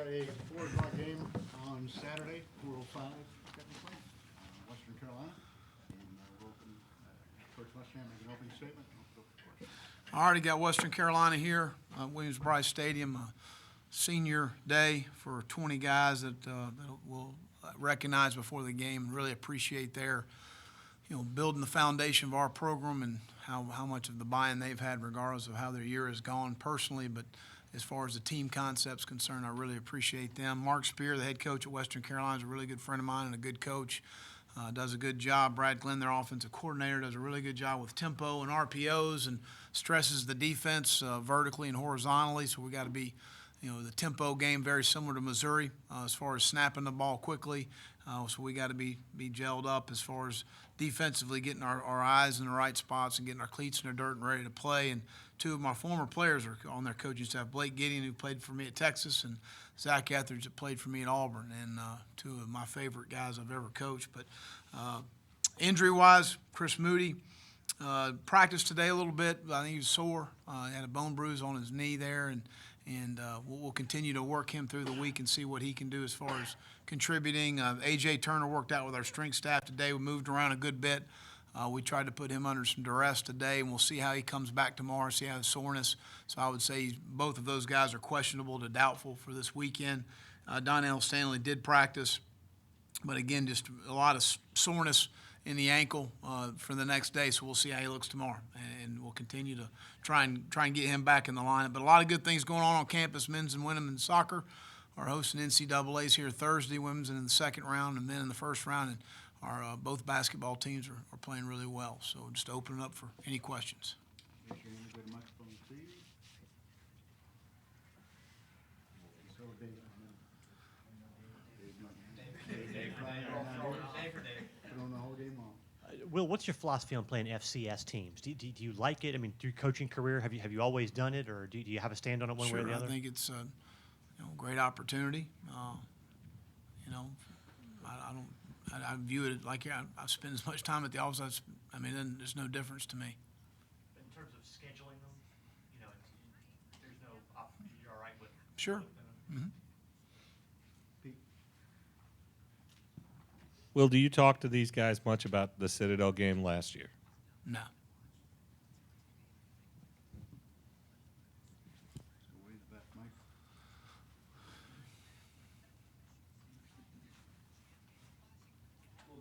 got a 4 o'clock game on Saturday, 4:05 technically, Western Carolina. And we'll open, Coach Muschamp make an opening statement. I already got Western Carolina here, Williams-Brice Stadium, senior day for 20 guys that we'll recognize before the game, and really appreciate their, building the foundation of our program and how much of the buy-in they've had regardless of how their year has gone personally. But as far as the team concept's concerned, I really appreciate them. Mark Spear, the head coach at Western Carolina, is a really good friend of mine and a good coach. Does a good job. Brad Glenn, their offensive coordinator, does a really good job with tempo and RPOs and stresses the defense vertically and horizontally. So we got to be, the tempo game very similar to Missouri as far as snapping the ball quickly. So we got to be gelled up as far as defensively getting our eyes in the right spots and getting our cleats in the dirt and ready to play. And two of my former players are on their coaching staff, Blake Gideon, who played for me at Texas, and Zach Etheridge, that played for me at Auburn, and two of my favorite guys I've ever coached. But injury-wise, Chris Moody practiced today a little bit. I think he was sore. He had a bone bruise on his knee there, and we'll continue to work him through the week and see what he can do as far as contributing. A.J. Turner worked out with our strength staff today. We moved around a good bit. We tried to put him under some duress today, and we'll see how he comes back tomorrow, see how his soreness. So I would say both of those guys are questionable to doubtful for this weekend. Donnell Stanley did practice, but again, just a lot of soreness in the ankle for the next day, so we'll see how he looks tomorrow. And we'll continue to try and get him back in the lineup. But a lot of good things going on campus. Men's and women's soccer are hosting NCAAs here Thursday, women's in the second round and men in the first round. And our both basketball teams are playing really well. So just open it up for any questions. Will, what's your philosophy on playing FCS teams? Do you like it? I mean, through your coaching career, have you always done it, or do you have a stand on it one way or the other? I think it's a great opportunity. I view it like I spend as much time at the office. There's no difference to me. In terms of scheduling them, there's no. You're all right with. Sure. Mm-hmm. Will, do you talk to these guys much about the Citadel game last year? No.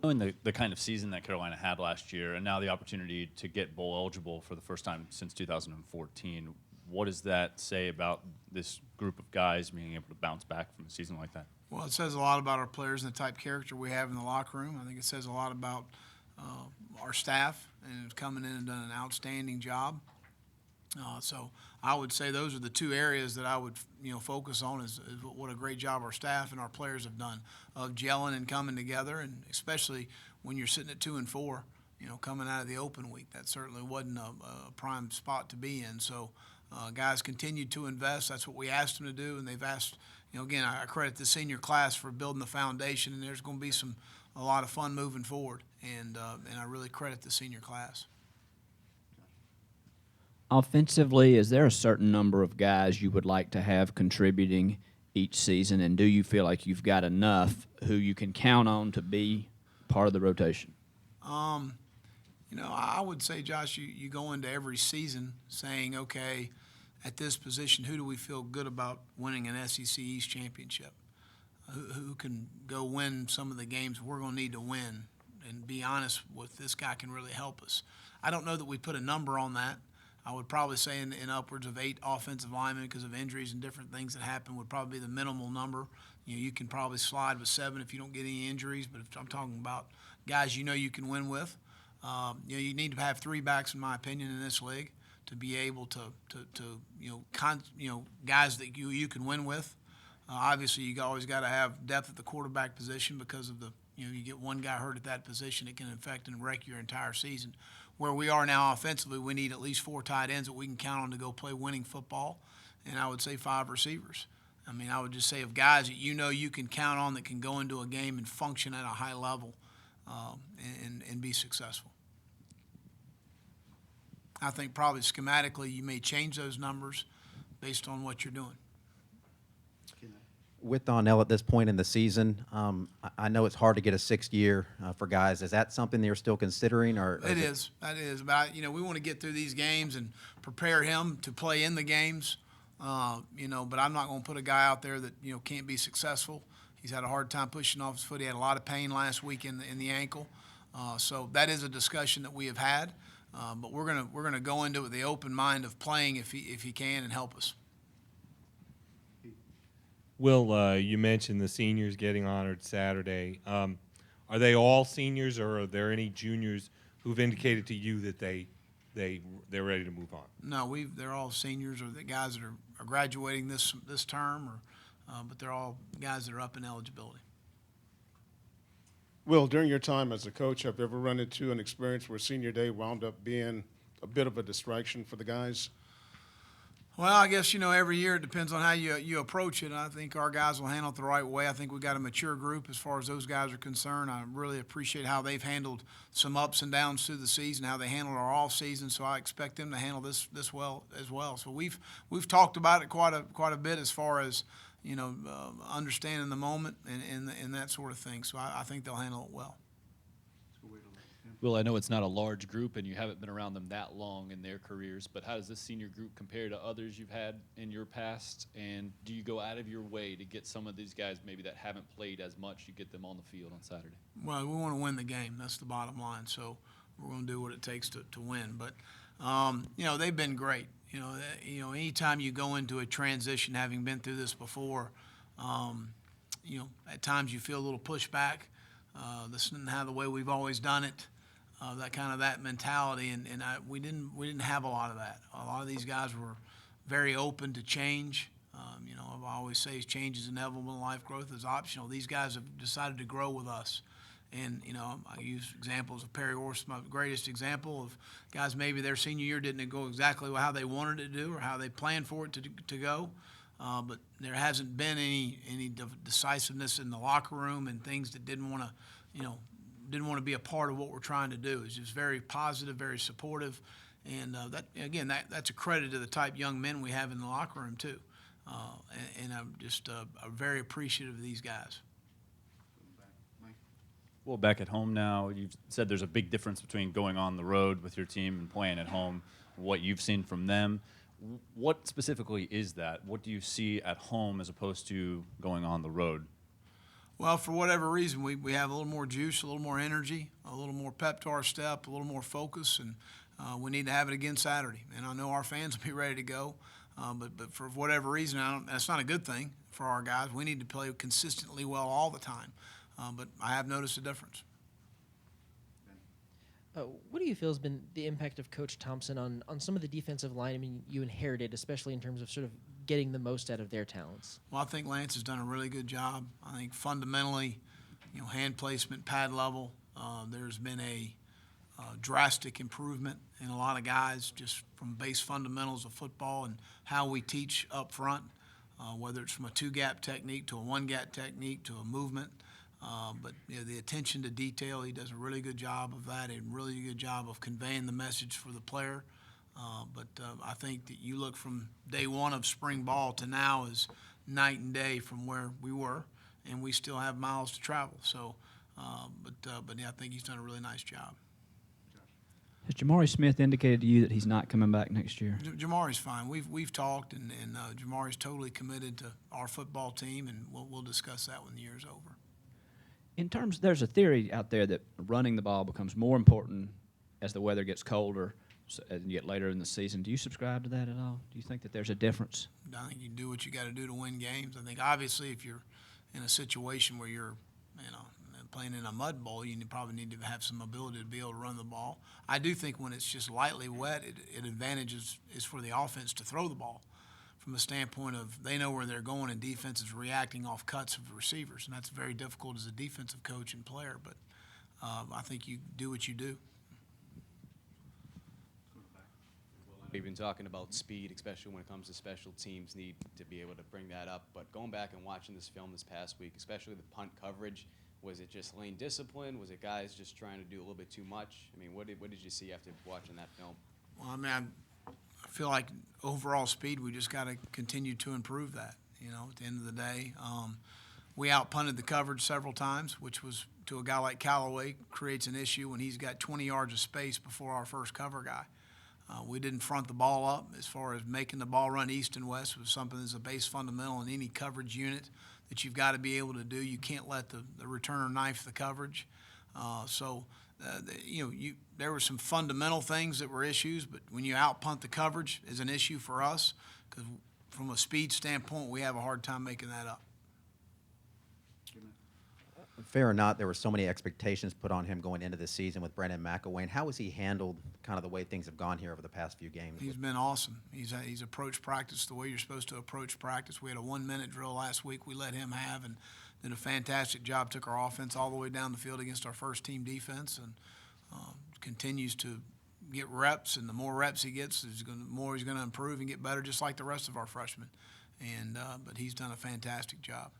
Knowing the kind of season that Carolina had last year and now the opportunity to get bowl eligible for the first time since 2014, what does that say about this group of guys being able to bounce back from a season like that? Well, it says a lot about our players and the type of character we have in the locker room. I think it says a lot about our staff, and coming in and done an outstanding job. So I would say those are the two areas that I would focus on is what a great job our staff and our players have done of gelling and coming together, and especially when you're sitting at 2-4, coming out of the open week. That certainly wasn't a prime spot to be in. So guys continued to invest. That's what we asked them to do, and they've asked. Again, I credit the senior class for building the foundation, and there's going to be a lot of fun moving forward, and I really credit the senior class. Offensively, is there a certain number of guys you would like to have contributing each season, and do you feel like you've got enough who you can count on to be part of the rotation? I would say, Josh, you go into every season saying, okay, at this position, who do we feel good about winning an SEC East championship? Who can go win some of the games we're going to need to win and be honest with this guy can really help us? I don't know that we put a number on that. I would probably say in upwards of 8 offensive linemen because of injuries and different things that happen would probably be the minimal number. You can probably slide with 7 if you don't get any injuries, but if I'm talking about guys you can win with, you need to have 3 backs, in my opinion, in this league to be able to guys that you can win with. Obviously, you always got to have depth at the quarterback position because of you get one guy hurt at that position, it can affect and wreck your entire season. Where we are now offensively, we need at least 4 tight ends that we can count on to go play winning football, and I would say 5 receivers. I would just say of guys that you can count on that can go into a game and function at a high level and be successful. I think probably schematically you may change those numbers based on what you're doing. With Donnell at this point in the season, I know it's hard to get a 6th year for guys. Is that something that you're still considering, or It is. That is. But, we want to get through these games and prepare him to play in the games. But I'm not going to put a guy out there that, can't be successful. He's had a hard time pushing off his foot. He had a lot of pain last week in the ankle. So that is a discussion that we have had. But we're gonna go into it with the open mind of playing if he can and help us. Will, you mentioned the seniors getting honored Saturday. Are they all seniors, or are there any juniors who've indicated to you that they're ready to move on? No, they're all seniors, or the guys that are graduating this term, but they're all guys that are up in eligibility. Will, during your time as a coach, have you ever run into an experience where senior day wound up being a bit of a distraction for the guys? Well, I guess, every year it depends on how you approach it. I think our guys will handle it the right way. I think we've got a mature group as far as those guys are concerned. I really appreciate how they've handled some ups and downs through the season, how they handled our off season. So I expect them to handle this well as well. So we've talked about it quite a bit as far as understanding the moment and that sort of thing. So I think they'll handle it well. Well, I know it's not a large group and you haven't been around them that long in their careers, but how does this senior group compare to others you've had in your past? And do you go out of your way to get some of these guys maybe that haven't played as much, you get them on the field on Saturday? Well, we want to win the game. That's the bottom line. So we're going to do what it takes to win. But, they've been great. Anytime you go into a transition, having been through this before, at times you feel a little pushback. This isn't how the way we've always done it. That mentality, and we didn't have a lot of that. A lot of these guys were very open to change. I always say change is inevitable in life. Growth is optional. These guys have decided to grow with us. And, I use examples of Perry Orse, my greatest example of guys maybe their senior year didn't go exactly how they wanted it to do or how they planned for it to go. But there hasn't been any decisiveness in the locker room and things that didn't want to be a part of what we're trying to do. It's just very positive, very supportive. And that's a credit to the type young men we have in the locker room too. And I'm just very appreciative of these guys. Well, back at home now, you've said there's a big difference between going on the road with your team and playing at home, what you've seen from them. What specifically is that? What do you see at home as opposed to going on the road? Well, for whatever reason, we have a little more juice, a little more energy, a little more pep to our step, a little more focus, and we need to have it again Saturday. And I know our fans will be ready to go, but for whatever reason, that's not a good thing for our guys. We need to play consistently well all the time, but I have noticed a difference. What do you feel has been the impact of Coach Thompson on some of the defensive line? I mean, you inherited, especially in terms of sort of getting the most out of their talents. Well, I think Lance has done a really good job. I think fundamentally, hand placement, pad level, there's been a drastic improvement in a lot of guys just from base fundamentals of football and how we teach up front, whether it's from a two-gap technique to a one-gap technique to a movement. But the attention to detail, he does a really good job of that, and really good job of conveying the message for the player. But I think that you look from day one of spring ball to now is night and day from where we were, and we still have miles to travel. So, but yeah, I think he's done a really nice job. Has Jamari Smith indicated to you that he's not coming back next year? Jamari's fine. We've talked, and Jamari's totally committed to our football team, and we'll discuss that when the year's over. In terms, there's a theory out there that running the ball becomes more important as the weather gets colder and you get later in the season. Do you subscribe to that at all? Do you think that there's a difference? I think you do what you got to do to win games. I think obviously if you're in a situation where you're, playing in a mud bowl, you probably need to have some ability to be able to run the ball. I do think when it's just lightly wet, it advantages is for the offense to throw the ball from the standpoint of they know where they're going and defense is reacting off cuts of the receivers, and that's very difficult as a defensive coach and player. But I think you do what you do. We've been talking about speed, especially when it comes to special teams, need to be able to bring that up. But going back and watching this film this past week, especially the punt coverage, was it just lane discipline? Was it guys just trying to do a little bit too much? I mean, what did you see after watching that film? Well, I feel like overall speed, we just got to continue to improve that. at the end of the day. We outpunted the coverage several times, which was, to a guy like Callaway, creates an issue when he's got 20 yards of space before our first cover guy. We didn't front the ball up as far as making the ball run east and west was something that's a base fundamental in any coverage unit that you've got to be able to do. You can't let the returner knife the coverage. There were some fundamental things that were issues, but when you outpunt the coverage is an issue for us because from a speed standpoint, we have a hard time making that up. Fair or not, there were so many expectations put on him going into the season with Brennan McIlwain. How has he handled kind of the way things have gone here over the past few games? He's been awesome. He's approached practice the way you're supposed to approach practice. We had a 1-minute drill last week we let him have and did a fantastic job, took our offense all the way down the field against our first-team defense and continues to get reps, and the more reps he gets, the more he's going to improve and get better, just like the rest of our freshmen. But he's done a fantastic job.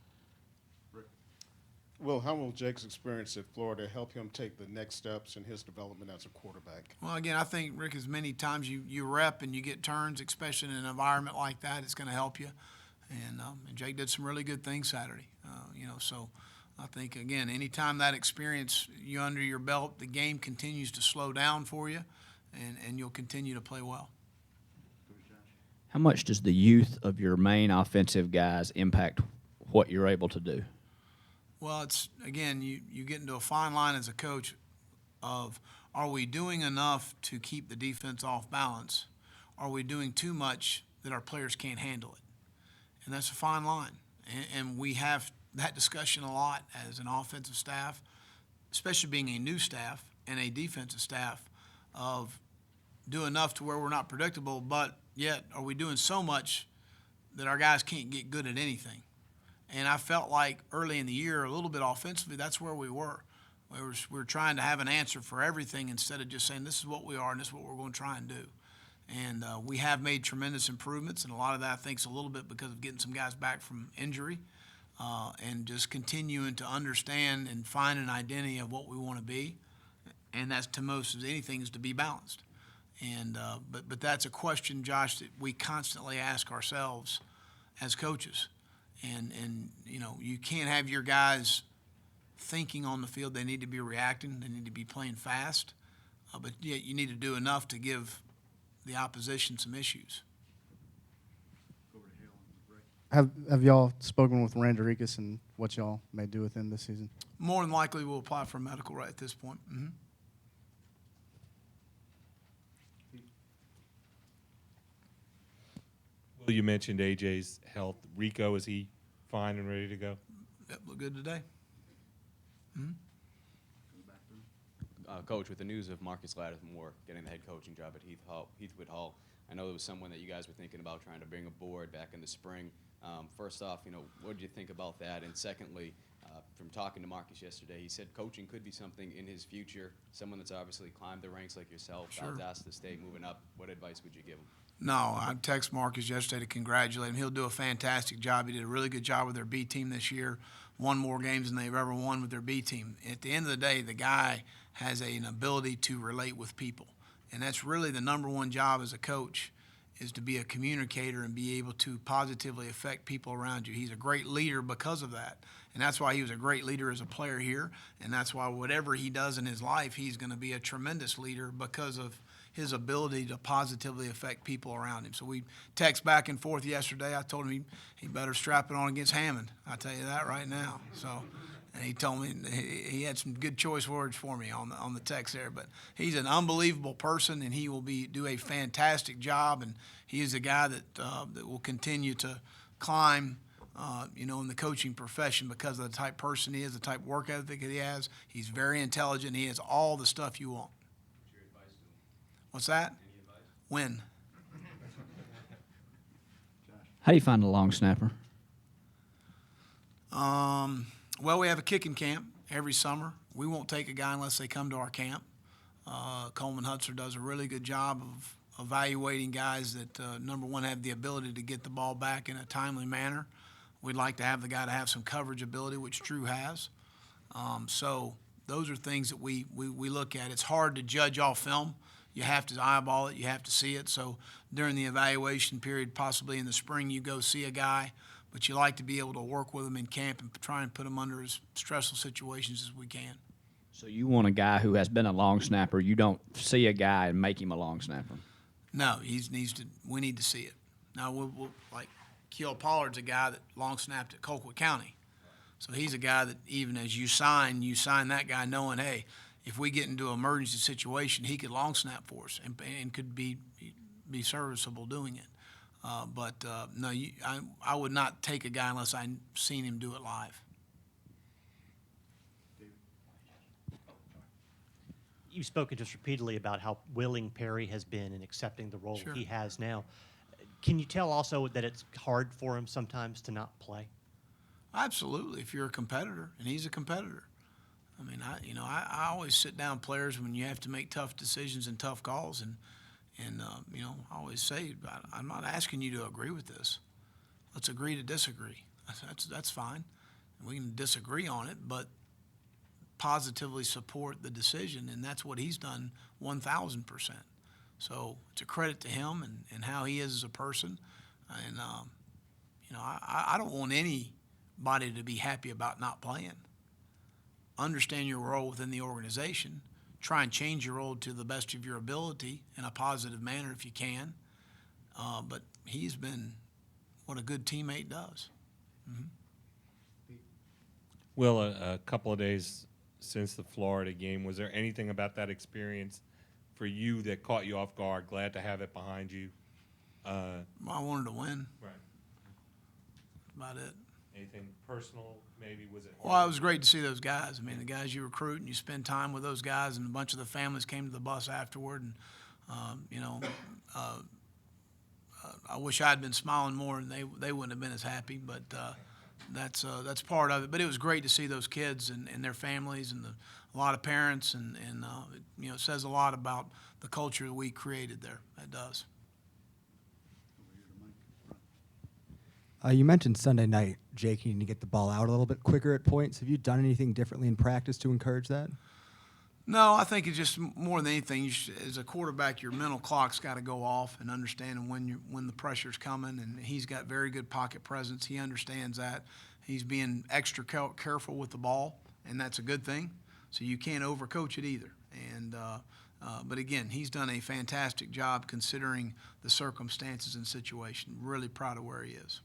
Well, how will Jake's experience at Florida help him take the next steps in his development as a quarterback? Well, again, I think, Rick, as many times you rep and you get turns, especially in an environment like that, it's going to help you. And Jake did some really good things Saturday. So I think, again, anytime that experience you under your belt, the game continues to slow down for you, and you'll continue to play well. How much does the youth of your main offensive guys impact what you're able to do? Well, it's, again, you get into a fine line as a coach of, are we doing enough to keep the defense off balance? Are we doing too much that our players can't handle it? And that's a fine line. And we have that discussion a lot as an offensive staff, especially being a new staff and a defensive staff, of do enough to where we're not predictable, but yet are we doing so much that our guys can't get good at anything? And I felt like early in the year, a little bit offensively, that's where we were. We were trying to have an answer for everything instead of just saying this is what we are and this is what we're going to try and do. And we have made tremendous improvements, and a lot of that I think is a little bit because of getting some guys back from injury and just continuing to understand and find an identity of what we want to be. And that's, to most of anything, is to be balanced. And but that's a question, Josh, that we constantly ask ourselves as coaches. And you can't have your guys thinking on the field. They need to be reacting. They need to be playing fast. But yet you need to do enough to give the opposition some issues. Have y'all spoken with Randerikas and what y'all may do with him this season? More than likely, we'll apply for medical right at this point. Mm-hmm. Well, you mentioned AJ's health. Rico, is he fine and ready to go? Yep, look good today. Mm-hmm. Coach, with the news of Marcus Lattimore getting the head coaching job at Heathwood Hall, I know there was someone that you guys were thinking about trying to bring aboard back in the spring. First off, what did you think about that? And secondly, from talking to Marcus yesterday, he said coaching could be something in his future, someone that's obviously climbed the ranks like yourself, Sure. asked to stay moving up. What advice would you give him? No, I texted Marcus yesterday to congratulate him. He'll do a fantastic job. He did a really good job with their B team this year, won more games than they've ever won with their B team. At the end of the day, the guy has an ability to relate with people, and that's really the number one job as a coach, is to be a communicator and be able to positively affect people around you. He's a great leader because of that, and that's why he was a great leader as a player here, and that's why whatever he does in his life, he's going to be a tremendous leader because of his ability to positively affect people around him. So we text back and forth yesterday. I told him he better strap it on against Hammond. I'll tell you that right now. So, and he told me he had some good choice words for me on the text there. But he's an unbelievable person, and he will do a fantastic job. And he is a guy that will continue to climb, in the coaching profession because of the type person he is, the type work ethic he has. He's very intelligent. He has all the stuff you want. What's that? When? How do you find a long snapper? Well, we have a kicking camp every summer. We won't take a guy unless they come to our camp. Coleman Hutzer does a really good job of evaluating guys that, number one, have the ability to get the ball back in a timely manner. We'd like to have the guy to have some coverage ability, which Drew has. So those are things that we look at. It's hard to judge off film. You have to eyeball it. You have to see it. So during the evaluation period, possibly in the spring, you go see a guy. but you like to be able to work with them in camp and try and put them under as stressful situations as we can. So you want a guy who has been a long snapper. You don't see a guy and make him a long snapper. No, we need to see it. Now, we'll like Keel Pollard's a guy that long snapped at Colquitt County. So he's a guy that even as you sign that guy knowing, hey, if we get into an emergency situation, he could long snap for us and could be serviceable doing it. No, I would not take a guy unless I seen him do it live. You've spoken just repeatedly about how willing Perry has been in accepting the role Sure. he has now. Can you tell also that it's hard for him sometimes to not play? Absolutely, if you're a competitor, and he's a competitor. I mean, I always sit down players when you have to make tough decisions and tough calls, and I always say, I'm not asking you to agree with this. Let's agree to disagree. That's fine. We can disagree on it, but positively support the decision, and that's what he's done 1,000%. So it's a credit to him and how he is as a person. And, I don't want anybody to be happy about not playing. Understand your role within the organization. Try and change your role to the best of your ability in a positive manner if you can. But he's been what a good teammate does. Mm-hmm. Will, a couple of days since the Florida game, was there anything about that experience for you that caught you off guard? Glad to have it behind you. I wanted to win. Right. That's about it. Anything personal, maybe? Was it hard? Well, it was great to see those guys. I mean, the guys you recruit and you spend time with those guys, and a bunch of the families came to the bus afterward. And, I wish I'd been smiling more, and they wouldn't have been as happy. But that's part of it. But it was great to see those kids and their families and a lot of parents, and it says a lot about the culture that we created there. It does. You mentioned Sunday night, Jake, you need to get the ball out a little bit quicker at points. Have you done anything differently in practice to encourage that? No, I think it's just more than anything. As a quarterback, your mental clock's got to go off and understanding when the pressure's coming. And he's got very good pocket presence. He understands that. He's being extra careful with the ball, and that's a good thing. So you can't overcoach it either. And but again, he's done a fantastic job considering the circumstances and situation. Really proud of where he is.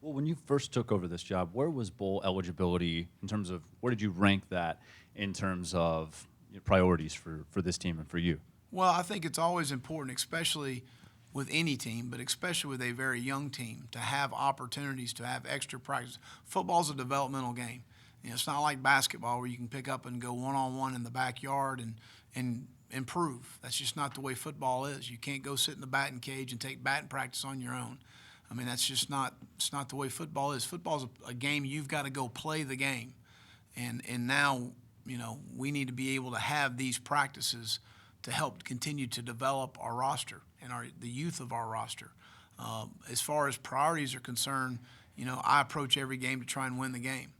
Well, when you first took over this job, where was bowl eligibility in terms of where did you rank that in terms of priorities for this team and for you? Well, I think it's always important, especially with any team, but especially with a very young team, to have opportunities to have extra practice. Football's a developmental game. It's not like basketball where you can pick up and go one-on-one in the backyard and improve. That's just not the way football is. You can't go sit in the batting cage and take batting practice on your own. I mean, that's just not the way football is. Football's a game you've got to go play the game. And now, we need to be able to have these practices to help continue to develop our roster and the youth of our roster. As far as priorities are concerned, I approach every game to try and win the game.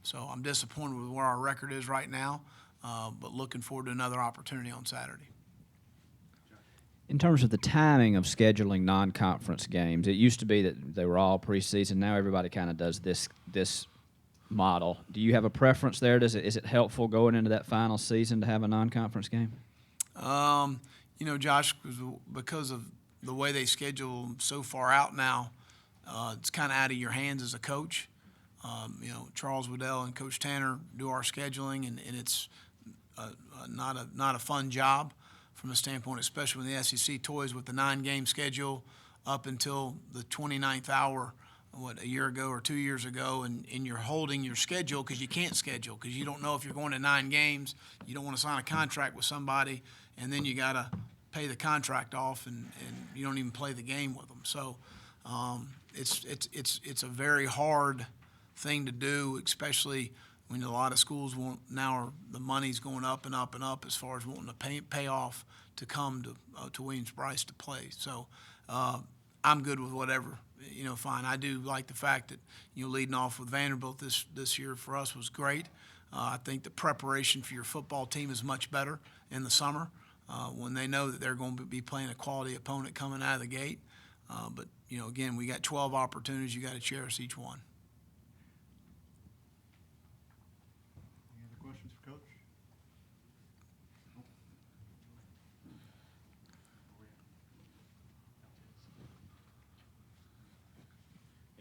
So I'm disappointed with where our record is right now, but looking forward to another opportunity on Saturday. In terms of the timing of scheduling non-conference games, it used to be that they were all preseason. Now everybody kind of does this model. Do you have a preference there? Is it helpful going into that final season to have a non-conference game? Josh, because of the way they schedule so far out now, it's kind of out of your hands as a coach. Charles Waddell and Coach Tanner do our scheduling, and it's not a fun job from a standpoint, especially when the SEC toys with the 9-game schedule up until the 29th hour, a year ago or 2 years ago, and you're holding your schedule because you can't schedule because you don't know if you're going to 9 games. You don't want to sign a contract with somebody, and then you got to pay the contract off, and you don't even play the game with them. So it's a very hard thing to do, especially when a lot of schools the money's going up and up and up as far as wanting to pay off to come to Williams-Brice to play. So I'm good with whatever, fine. I do like the fact that, leading off with Vanderbilt this year for us was great. I think the preparation for your football team is much better in the summer when they know that they're going to be playing a quality opponent coming out of the gate. But, you know, again, we got 12 opportunities. You got to cherish each one. Any other questions for Coach?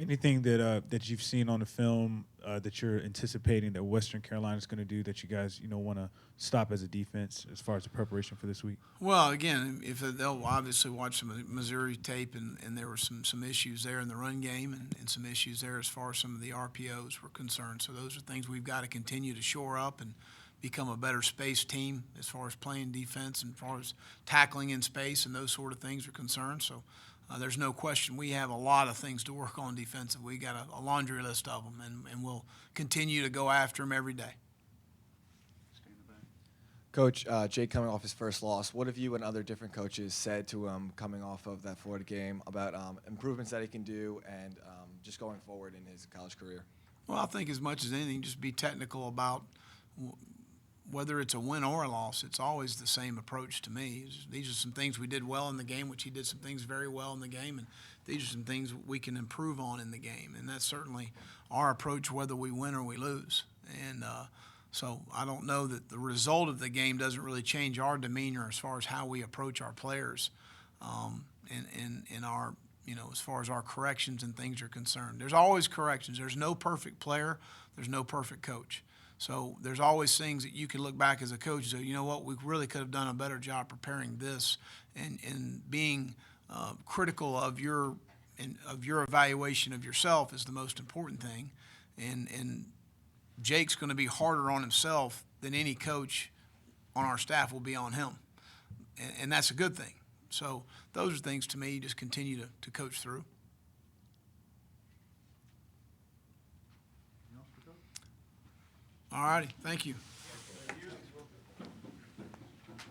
Anything that you've seen on the film that you're anticipating that Western Carolina is going to do that you guys want to stop as a defense as far as the preparation for this week? Well, again, if they'll obviously watch some Missouri tape, and there were some issues there in the run game and some issues there as far as some of the RPOs were concerned. So those are things we've got to continue to shore up and become a better space team as far as playing defense and as far as tackling in space and those sort of things are concerned. So there's no question we have a lot of things to work on defensive. We got a laundry list of them, and we'll continue to go after them every day. Coach, Jake coming off his first loss, what have you and other different coaches said to him coming off of that Florida game about improvements that he can do and just going forward in his college career? Well, I think as much as anything, just be technical about whether it's a win or a loss. It's always the same approach to me. These are some things we did well in the game, which he did some things very well in the game, and these are some things we can improve on in the game. And that's certainly our approach, whether we win or we lose. And so I don't know that the result of the game doesn't really change our demeanor as far as how we approach our players and our, as far as our corrections and things are concerned. There's always corrections. There's no perfect player. There's no perfect coach. So there's always things that you can look back as a coach and say, you know what, we really could have done a better job preparing this and being critical of your evaluation of yourself is the most important thing. And Jake's going to be harder on himself than any coach on our staff will be on him. And that's a good thing. So those are things to me you just continue to coach through. All righty. Thank you.